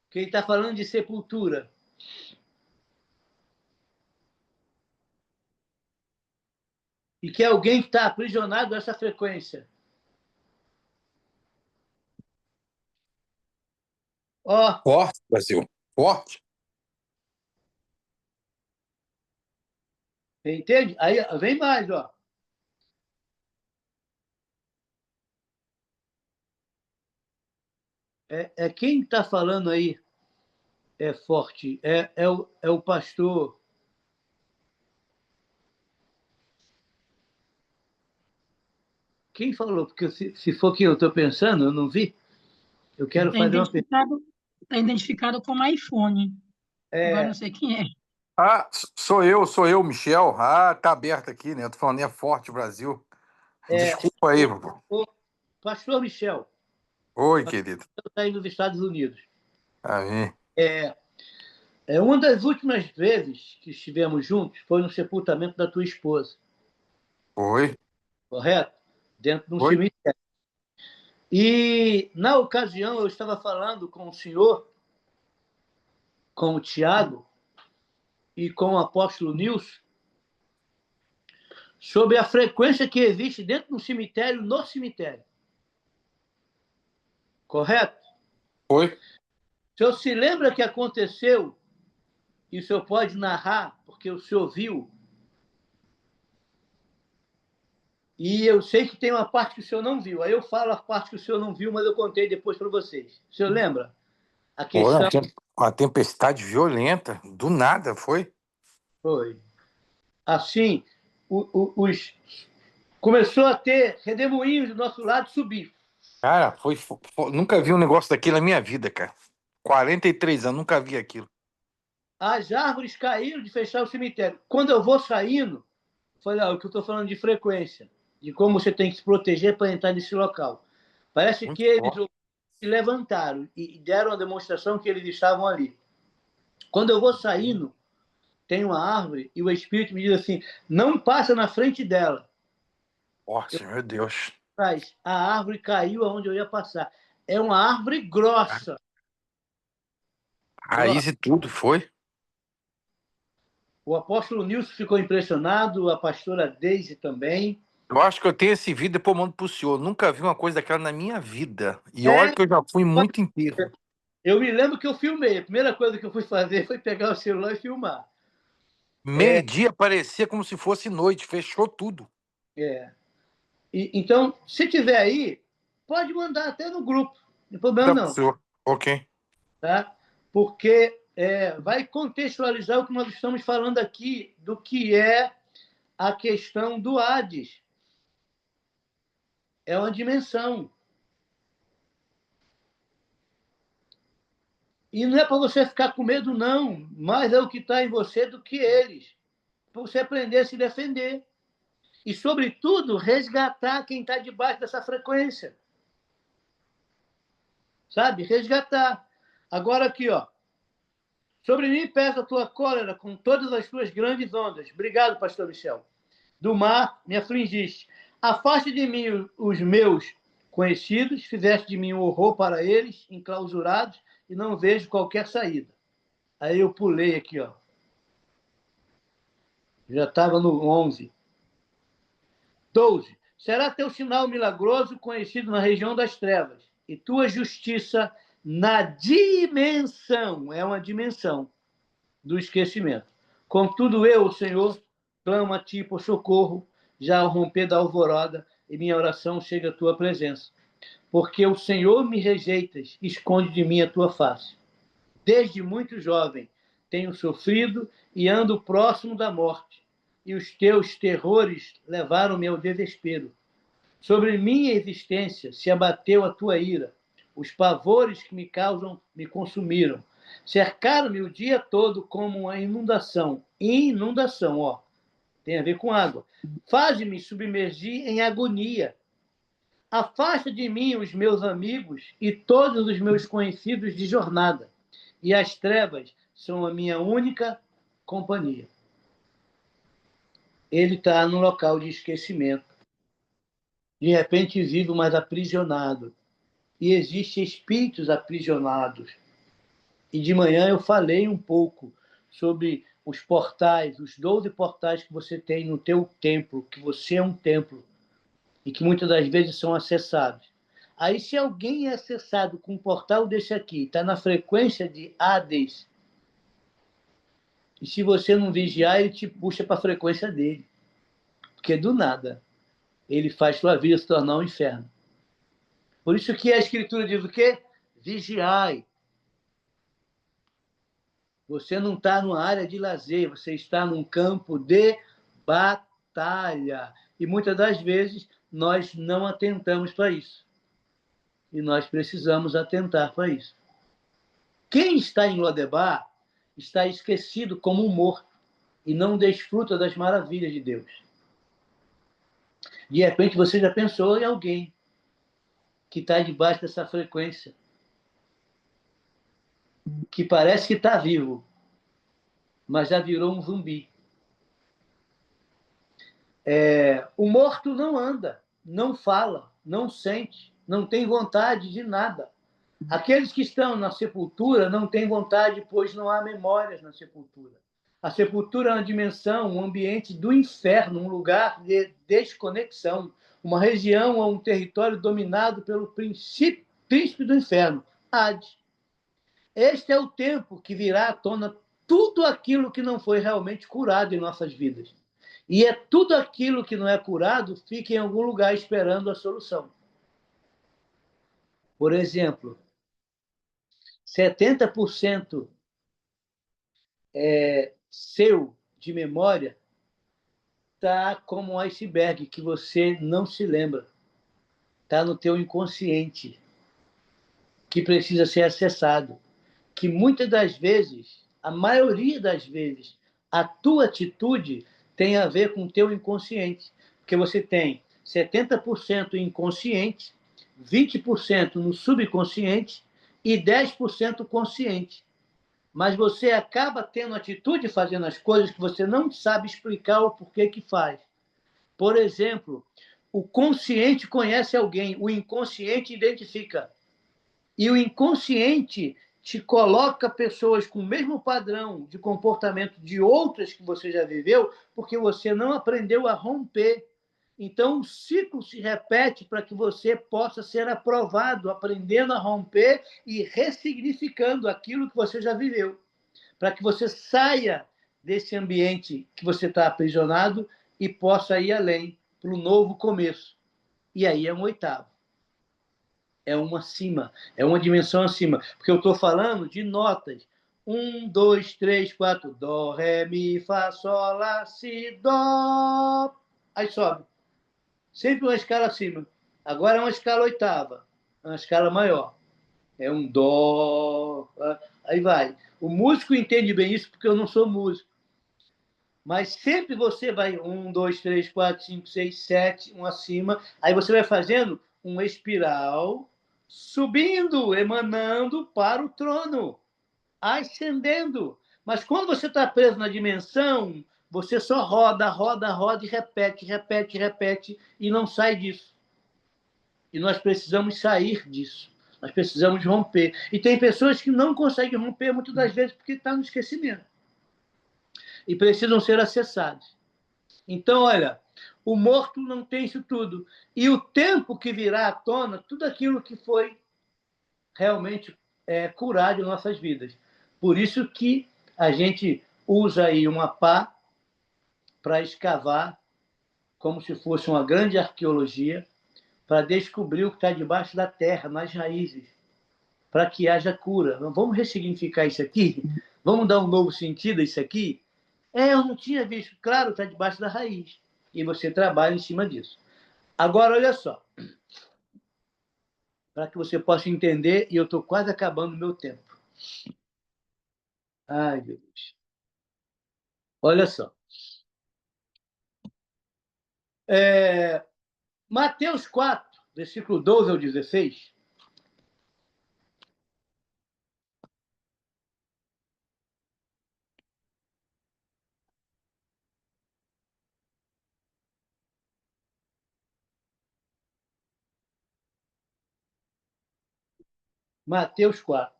Que ele está falando de sepultura? E que é alguém que está aprisionado a essa frequência. Ó, Forte, Brasil. Forte. entende? Aí vem mais, ó. Quem está falando aí é forte, é o pastor. Quem falou? Porque se for quem eu estou pensando, eu não vi. Eu quero fazer uma pergunta. Está identificado como iPhone. Agora não sei quem é. Ah, sou eu, Michel. Ah, tá aberto aqui, né? Eu tô falando, é Forte Brasil. Desculpa aí, pô. O pastor Michel. Oi, querido. Está indo dos Estados Unidos. Amém. Uma das últimas vezes que estivemos juntos foi no sepultamento da tua esposa. Oi. Correto? Dentro de um Oi. cemitério. E, na ocasião, eu estava falando com o senhor, com o Tiago e com o apóstolo Nilson, sobre a frequência que existe dentro do cemitério, no cemitério. Correto? Oi. O senhor se lembra que aconteceu, e o senhor pode narrar, porque o senhor viu, e eu sei que tem uma parte que o senhor não viu. Aí eu falo a parte que o senhor não viu, mas eu contei depois para vocês. O senhor lembra? A questão... Uma tempestade violenta, do nada, foi? Foi. Assim, começou a ter redemoinhos do nosso lado subir. Cara, nunca vi um negócio daquilo na minha vida, cara. 43 anos, nunca vi aquilo. As árvores caíram de fechar o cemitério. Quando eu vou saindo, falei, o que eu estou falando de frequência, de como você tem que se proteger para entrar nesse local. Parece Muito que eles forte. se levantaram e deram a demonstração que eles estavam ali. Quando eu vou saindo, tem uma árvore e o Espírito me diz assim, não passa na frente dela. Forte, meu Deus. A árvore caiu aonde eu ia passar. É uma árvore grossa. Raiz e tudo, foi? O apóstolo Nilson ficou impressionado, a pastora Deise também. Eu acho que eu tenho esse vídeo, depois eu mando pro senhor. Nunca vi uma coisa daquela na minha vida. E olha É, que eu já fui muito inteiro. eu me lembro que eu filmei. A primeira coisa que eu fui fazer foi pegar o celular e filmar. Meio-dia parecia como se fosse noite, fechou tudo. Então, se tiver aí, pode mandar até no grupo. Não tem problema, Tá, não. senhor. Ok. Tá? Porque vai contextualizar o que nós estamos falando aqui, do que é a questão do Hades. É uma dimensão. E não é para você ficar com medo, não. Mais é o que está em você do que eles. Para você aprender a se defender. E, sobretudo, resgatar quem está debaixo dessa frequência. Sabe? Resgatar. Agora aqui, ó. Sobre mim pesa a tua cólera com todas as tuas grandes ondas. Obrigado, pastor Michel. Do mar me afligiste. Afaste de mim os meus conhecidos, fizeste de mim um horror para eles, enclausurados, e não vejo qualquer saída. Aí eu pulei aqui, ó. Já estava no 11. 12. Será teu sinal milagroso conhecido na região das trevas, e tua justiça na dimensão, é uma dimensão, do esquecimento. Contudo, eu, Senhor, clamo a ti por socorro, já ao romper da alvorada, e minha oração chega à tua presença. Porque o Senhor me rejeitas, esconde de mim a tua face. Desde muito jovem tenho sofrido e ando próximo da morte, e os teus terrores levaram-me ao desespero. Sobre minha existência se abateu a tua ira. Os pavores que me causam me consumiram. Cercaram-me o dia todo como uma inundação. Inundação, ó. Tem a ver com água. Faz-me submergir em agonia. Afasta de mim os meus amigos e todos os meus conhecidos de jornada. E as trevas são a minha única companhia. Ele está no local de esquecimento. De repente vive mais aprisionado. E existem espíritos aprisionados. E de manhã eu falei um pouco sobre os portais, os 12 portais que você tem no teu templo, que você é um templo, e que muitas das vezes são acessados. Aí, se alguém é acessado com um portal desse aqui, está na frequência de Hades, e se você não vigiar, ele te puxa para a frequência dele. Porque do nada, ele faz sua vida se tornar um inferno. Por isso que a Escritura diz o quê? Vigiai. Você não está numa área de lazer, você está num campo de batalha. E muitas das vezes nós não atentamos para isso. E nós precisamos atentar para isso. Quem está em Lodebar está esquecido como um morto e não desfruta das maravilhas de Deus. De repente você já pensou em alguém que está debaixo dessa frequência, que parece que está vivo, mas já virou um zumbi. O morto não anda, não fala, não sente, não tem vontade de nada. Aqueles que estão na sepultura não têm vontade, pois não há memórias na sepultura. A sepultura é uma dimensão, um ambiente do inferno, um lugar de desconexão, uma região ou um território dominado pelo príncipe do inferno, Hades. Este é o tempo que virá à tona tudo aquilo que não foi realmente curado em nossas vidas. E é tudo aquilo que não é curado fica em algum lugar esperando a solução. Por exemplo, 70% seu de memória está como um iceberg que você não se lembra. Está no teu inconsciente, que precisa ser acessado. Que muitas das vezes, a maioria das vezes, a tua atitude tem a ver com o teu inconsciente. Porque você tem 70% inconsciente, 20% no subconsciente e 10% consciente. Mas você acaba tendo atitude fazendo as coisas que você não sabe explicar o porquê que faz. Por exemplo, o consciente conhece alguém, o inconsciente identifica. E o inconsciente te coloca pessoas com o mesmo padrão de comportamento de outras que você já viveu, porque você não aprendeu a romper. Então, o ciclo se repete para que você possa ser aprovado, aprendendo a romper e ressignificando aquilo que você já viveu, para que você saia desse ambiente que você está aprisionado e possa ir além, para um novo começo. E aí é um oitavo. É uma acima, é uma dimensão acima. Porque eu estou falando de notas. 1, 2, 3, 4. Dó, ré, mi, fá, sol, lá, si, dó. Aí sobe. Sempre uma escala acima. Agora é uma escala oitava, uma escala maior. É um dó. Aí vai. O músico entende bem isso porque eu não sou músico. Mas sempre você vai 1, 2, 3, 4, 5, 6, 7, um acima. Aí você vai fazendo uma espiral, subindo, emanando para o trono, ascendendo. Mas quando você está preso na dimensão, você só roda, roda, roda e repete, repete, repete e não sai disso. E nós precisamos sair disso. Nós precisamos romper. E tem pessoas que não conseguem romper muitas das vezes porque está no esquecimento. E precisam ser acessados. Então, olha, o morto não tem isso tudo. E o tempo que virá à tona, tudo aquilo que foi realmente curado em nossas vidas. Por isso que a gente usa aí uma pá para escavar, como se fosse uma grande arqueologia, para descobrir o que está debaixo da terra, nas raízes, para que haja cura. Vamos ressignificar isso aqui? Vamos dar um novo sentido a isso aqui? Eu não tinha visto. Claro, está debaixo da raiz. E você trabalha em cima disso. Agora, olha só, para que você possa entender, e eu estou quase acabando o meu tempo. Ai, meu Deus. Olha só. Mateus 4, versículo 12 ao 16. Mateus 4,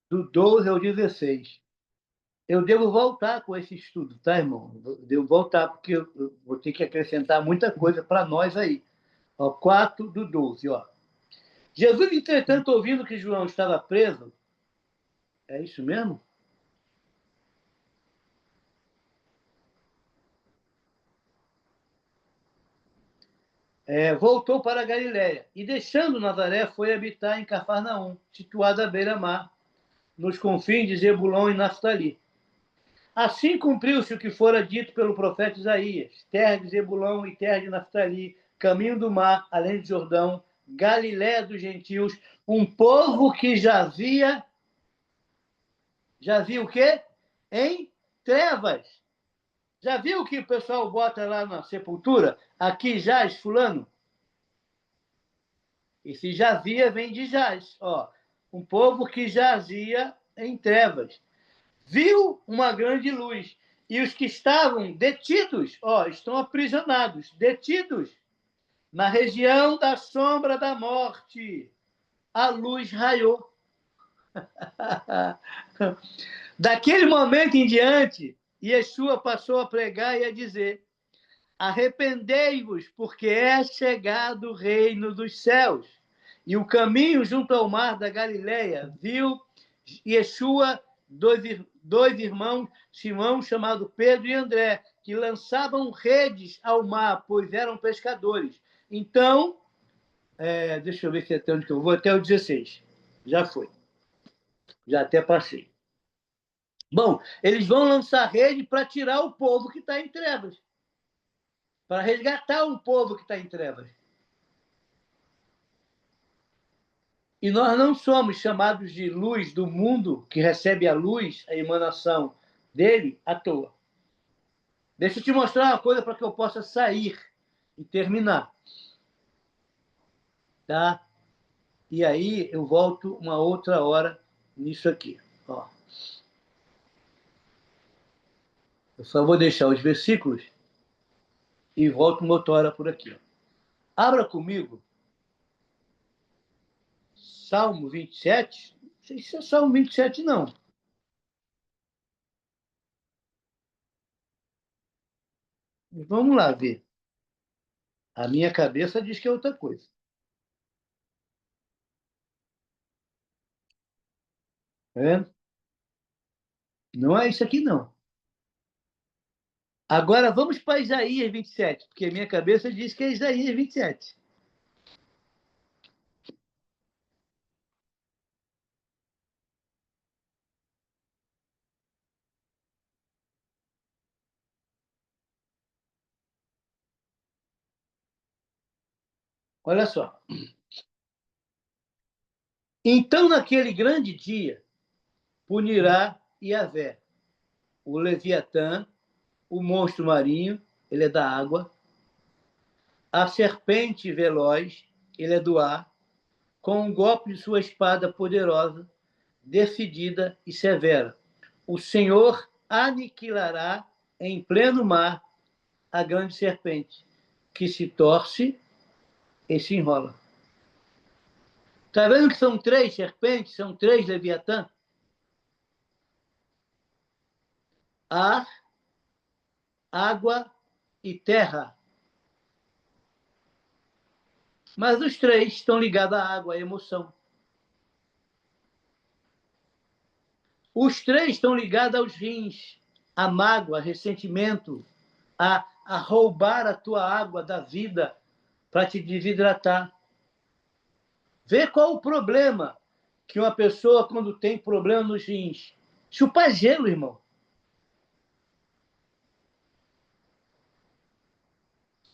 do 12 ao 16. Eu devo voltar com esse estudo, tá, irmão? Eu devo voltar, porque eu vou ter que acrescentar muita coisa para nós aí. Ó, 4 do 12, ó. Jesus, entretanto, ouvindo que João estava preso, é isso mesmo? Voltou para a Galiléia e, deixando Nazaré, foi habitar em Cafarnaum, situada à beira-mar, nos confins de Zebulon e Naftali. Assim cumpriu-se o que fora dito pelo profeta Isaías: terra de Zebulon e terra de Naftali, caminho do mar, além do Jordão, Galiléia dos gentios, um povo que jazia o quê? Em trevas. Já viu que o pessoal bota lá na sepultura? Aqui jaz fulano. Esse jazia vem de jaz. Ó, um povo que jazia em trevas. Viu uma grande luz. E os que estavam detidos, ó, estão aprisionados, detidos, na região da sombra da morte. A luz raiou. Daquele momento em diante, Yeshua passou a pregar e a dizer: arrependei-vos, porque é chegado o reino dos céus. E o caminho junto ao mar da Galileia viu Yeshua, dois irmãos, Simão, chamado Pedro, e André, que lançavam redes ao mar, pois eram pescadores. Então, deixa eu ver se até onde que eu vou, até o 16. Já foi. Já até passei. Bom, eles vão lançar rede para tirar o povo que está em trevas. Para resgatar o povo que está em trevas. E nós não somos chamados de luz do mundo, que recebe a luz, a emanação dele, à toa. Deixa eu te mostrar uma coisa para que eu possa sair e terminar. Tá? E aí eu volto uma outra hora nisso aqui. Ó. Eu só vou deixar os versículos e volto uma outra hora por aqui. Ó. Abra comigo Salmo 27. Não sei se é Salmo 27, não. Vamos lá ver. A minha cabeça diz que é outra coisa. Não é isso aqui, não. Agora vamos para Isaías 27, porque a minha cabeça diz que é Isaías 27. Olha só. Então, naquele grande dia, punirá Yahvé o Leviatã, o monstro marinho, ele é da água, a serpente veloz, ele é do ar, com um golpe de sua espada poderosa, decidida e severa. O Senhor aniquilará em pleno mar a grande serpente, que se torce e se enrola. Está vendo que são 3 serpentes, são 3 Leviatã? Ar, água e terra. Mas os 3 estão ligados à água, à emoção. Os 3 estão ligados aos rins, à mágoa, ressentimento, a roubar a tua água da vida para te desidratar. Vê qual o problema que uma pessoa, quando tem problema nos rins. Chupar gelo, irmão.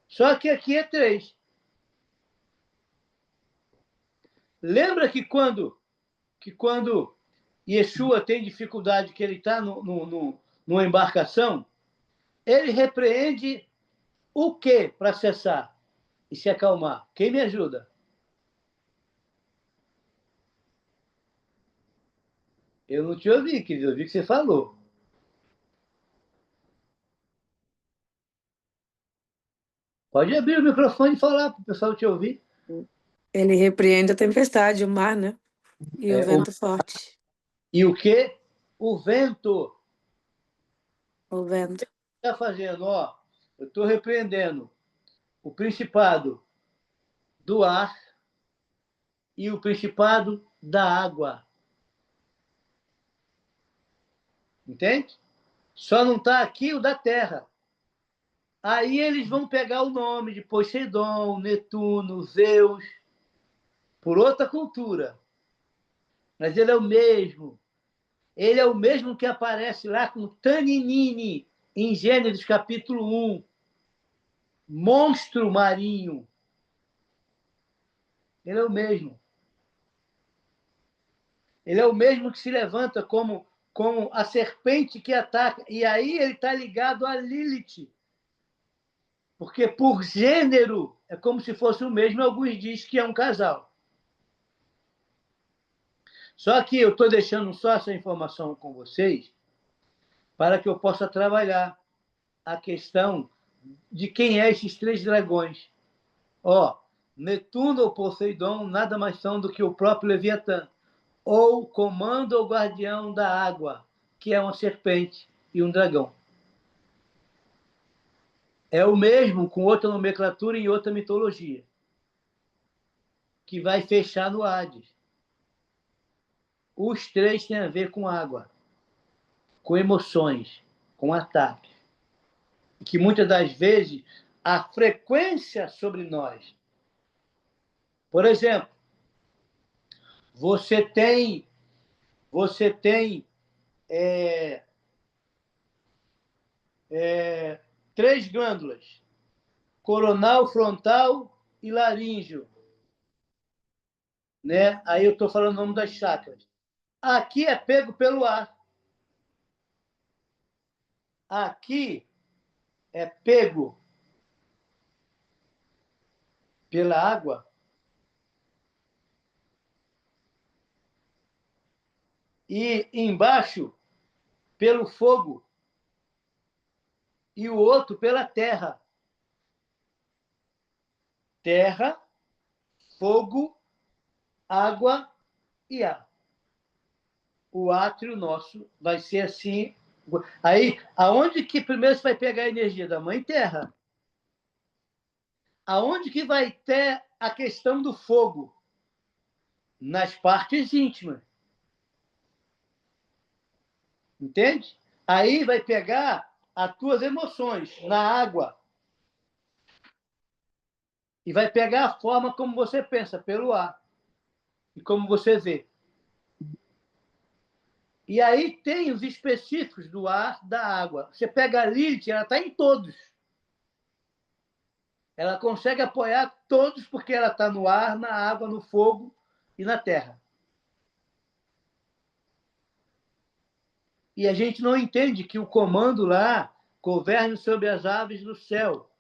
Só que aqui é 3. Lembra que quando Yeshua tem dificuldade, que ele está numa embarcação, ele repreende o quê para cessar e se acalmar? Quem me ajuda? Eu não te ouvi, querido, eu ouvi que você falou. Pode abrir o microfone e falar para o pessoal te ouvir. Ele repreende a tempestade, o mar, né? E o vento forte. E o quê? O vento. O vento. Está fazendo, ó, eu estou repreendendo o principado do ar e o principado da água. Entende? Só não está aqui o da terra. Aí eles vão pegar o nome de Poseidon, Netuno, Zeus, por outra cultura. Mas ele é o mesmo. Ele é o mesmo que aparece lá com Taninini, em Gênesis capítulo 1. Monstro marinho. Ele é o mesmo. Ele é o mesmo que se levanta como a serpente que ataca. E aí ele está ligado a Lilith. Porque por gênero é como se fosse o mesmo. Alguns dizem que é um casal. Só que eu estou deixando só essa informação com vocês para que eu possa trabalhar a questão de quem é esses 3 dragões. Ó, Netuno ou Poseidon nada mais são do que o próprio Leviatã, ou comando ou guardião da água, que é uma serpente e um dragão. É o mesmo, com outra nomenclatura e outra mitologia, que vai fechar no Hades. Os 3 têm a ver com água, com emoções, com ataque. E que muitas das vezes a frequência sobre nós. Por exemplo, você tem 3 glândulas: coronal, frontal e laríngeo. Né? Aí eu estou falando o nome das chakras. Aqui é pego pelo ar. Aqui é pego pela água. E embaixo, pelo fogo. E o outro pela terra. Terra, fogo, água e ar. O átrio nosso vai ser assim. Aí, aonde que primeiro você vai pegar a energia? Da Mãe Terra. Aonde que vai ter a questão do fogo? Nas partes íntimas. Entende? Aí vai pegar as tuas emoções na água. E vai pegar a forma como você pensa, pelo ar. E como você vê. E aí tem os específicos do ar, da água. Você pega a Lilith, ela está em todos. Ela consegue apoiar todos porque ela está no ar, na água, no fogo e na terra. E a gente não entende que o comando lá governe sobre as aves do céu,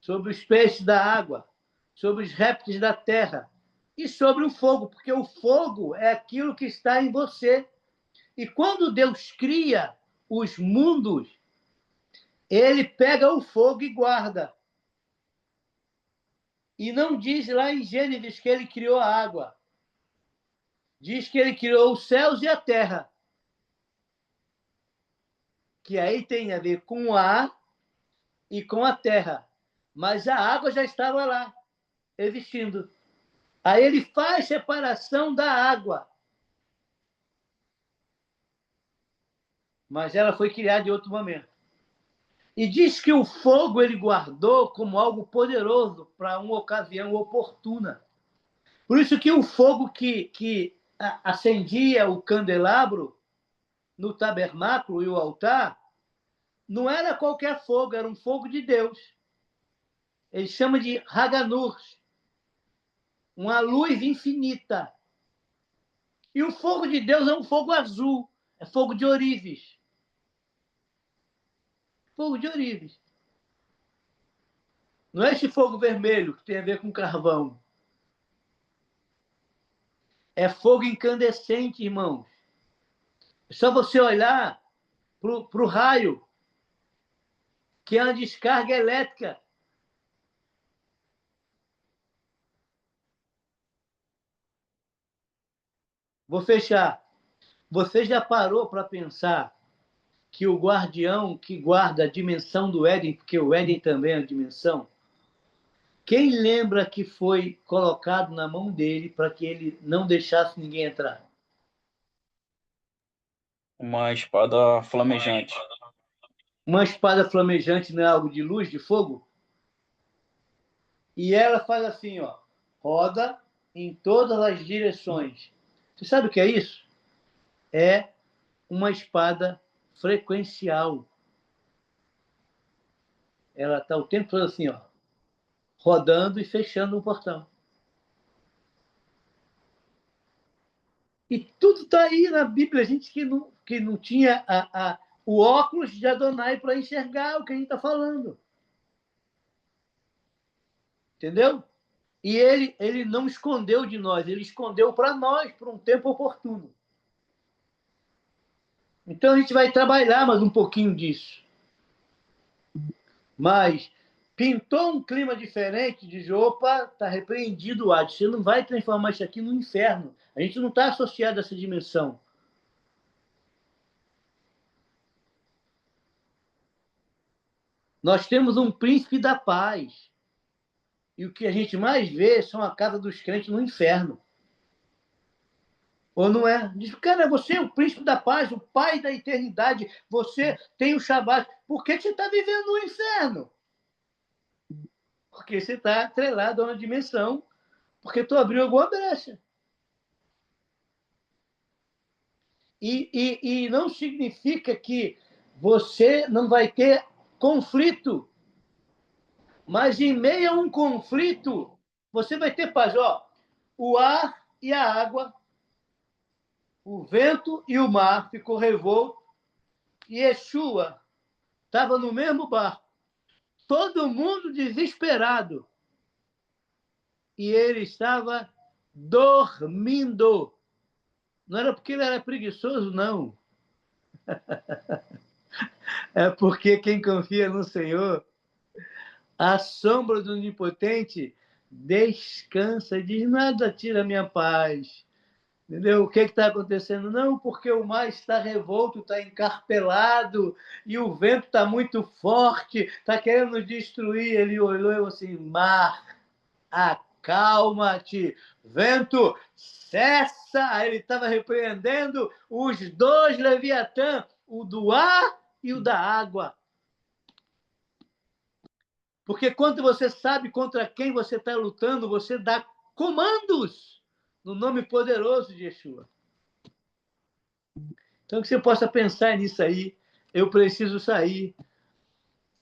sobre os peixes da água, sobre os répteis da terra e sobre o fogo, porque o fogo é aquilo que está em você. E quando Deus cria os mundos, ele pega o fogo e guarda. E não diz lá em Gênesis que ele criou a água. Diz que ele criou os céus e a terra. Que aí tem a ver com o ar e com a terra. Mas a água já estava lá, existindo. Aí ele faz separação da água. Mas ela foi criada em outro momento. E diz que o fogo ele guardou como algo poderoso para uma ocasião oportuna. Por isso que o fogo que acendia o candelabro no tabernáculo e o altar não era qualquer fogo, era um fogo de Deus. Ele chama de Haganur, uma luz infinita. E o fogo de Deus é um fogo azul, é fogo de ourives. Fogo de ourives. Não é esse fogo vermelho que tem a ver com carvão. É fogo incandescente, irmãos. É só você olhar para o raio, que é uma descarga elétrica. Vou fechar. Você já parou para pensar que o guardião que guarda a dimensão do Éden, porque o Éden também é a dimensão, quem lembra que foi colocado na mão dele para que ele não deixasse ninguém entrar? Uma espada flamejante. Uma espada flamejante não é algo de luz, de fogo? E ela faz assim, ó, roda em todas as direções. Você sabe o que é isso? É uma espada frequencial. Ela está o tempo todo assim, ó, rodando e fechando um portão. E tudo está aí na Bíblia. A gente que não tinha o óculos de Adonai para enxergar o que a gente está falando. Entendeu? E ele não escondeu de nós, ele escondeu para nós, por um tempo oportuno. Então a gente vai trabalhar mais um pouquinho disso. Mas pintou um clima diferente, diz, opa, está repreendido o Hades. Você não vai transformar isso aqui no inferno. A gente não está associado a essa dimensão. Nós temos um príncipe da paz. E o que a gente mais vê são a casa dos crentes no inferno. Ou não é? Diz, cara, você é o príncipe da paz, o pai da eternidade, você tem o Shabat. Por que você está vivendo no inferno? Porque você está atrelado a uma dimensão, porque tu abriu alguma brecha. E não significa que você não vai ter conflito. Mas em meio a um conflito, você vai ter paz. Ó, o ar e a água, o vento e o mar ficou revolto, e Yeshua estava no mesmo barco. Todo mundo desesperado. E ele estava dormindo. Não era porque ele era preguiçoso, não. É porque quem confia no Senhor, a sombra do Onipotente descansa, diz, nada tira a minha paz. Entendeu? O que está acontecendo? Não, porque o mar está revolto, está encarpelado, e o vento está muito forte, está querendo nos destruir. Ele olhou e falou assim, mar, acalma-te. Vento, cessa. Aí ele estava repreendendo os dois Leviatã, o do ar e o da água. Porque quando você sabe contra quem você está lutando, você dá comandos no nome poderoso de Yeshua. Então, que você possa pensar nisso aí. Eu preciso sair.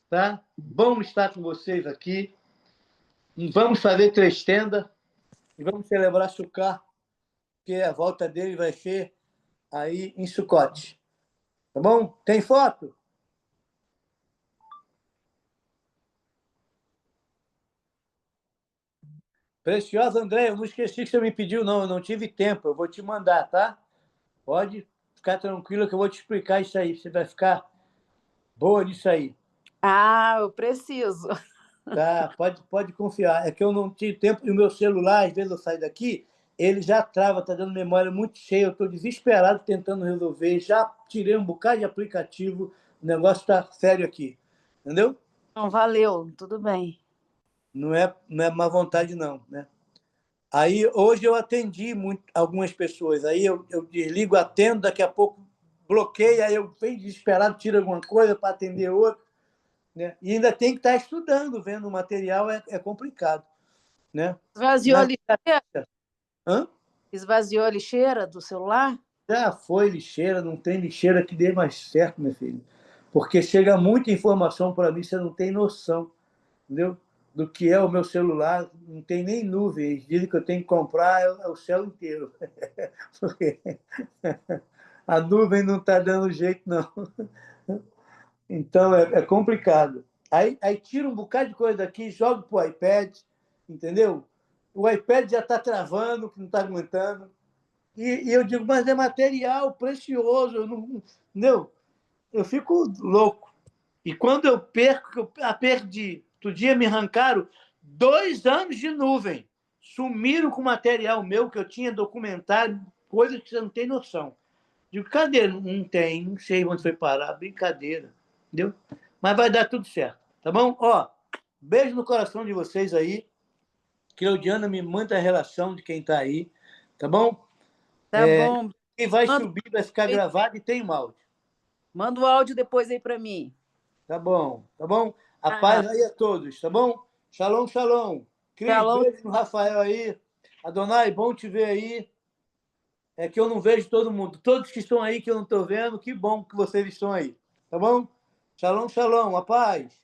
Tá? Bom estar com vocês aqui. Vamos fazer 3 tendas e vamos celebrar Sukkot, porque a volta dele vai ser aí em Sucote. Tá bom? Tem foto? Preciosa, André, eu não esqueci que você me pediu, não. Eu não tive tempo. Eu vou te mandar, tá? Pode ficar tranquilo que eu vou te explicar isso aí. Você vai ficar boa nisso aí. Ah, eu preciso. Tá, pode confiar. É que eu não tive tempo e o meu celular, às vezes eu saio daqui, ele já trava, está dando memória muito cheia. Eu estou desesperado tentando resolver. Já tirei um bocado de aplicativo. O negócio está sério aqui. Entendeu? Não, valeu, tudo bem. Não é má vontade, não, né? Aí, hoje eu atendi algumas pessoas. Aí eu desligo, atendo, daqui a pouco bloqueio, aí eu venho desesperado, tiro alguma coisa para atender outro. Né? E ainda tem que estar estudando, vendo o material, é complicado. Né? Esvaziou a lixeira? Hã? Esvaziou a lixeira do celular? Já foi lixeira, não tem lixeira que dê mais certo, meu filho. Porque chega muita informação para mim, você não tem noção. Entendeu? do que é o meu celular, não tem nem nuvem. Eles dizem que eu tenho que comprar o céu inteiro. Porque a nuvem não está dando jeito, não. Então, é complicado. Aí tira um bocado de coisa daqui, joga para o iPad, entendeu? O iPad já está travando, que não está aguentando. E eu digo, mas é material precioso, eu não, entendeu? Eu fico louco. E quando eu perco, eu perdi. Outro dia me arrancaram 2 anos de nuvem. Sumiram com material meu que eu tinha documentado, coisas que você não tem noção. Digo, cadê? Não tem, não sei onde foi parar. Brincadeira, entendeu? Mas vai dar tudo certo, tá bom? Ó, beijo no coração de vocês aí. Claudiana me manda a relação de quem está aí, tá bom? Tá bom. Quem vai subir vai ficar gravado e tem um áudio. Manda o áudio depois aí para mim. Tá bom, tá bom? A paz aí a todos, tá bom? Shalom, shalom. Cris, beijo no Rafael aí. Adonai, bom te ver aí. É que eu não vejo todo mundo. Todos que estão aí que eu não estou vendo, que bom que vocês estão aí. Tá bom? Shalom, shalom. A paz.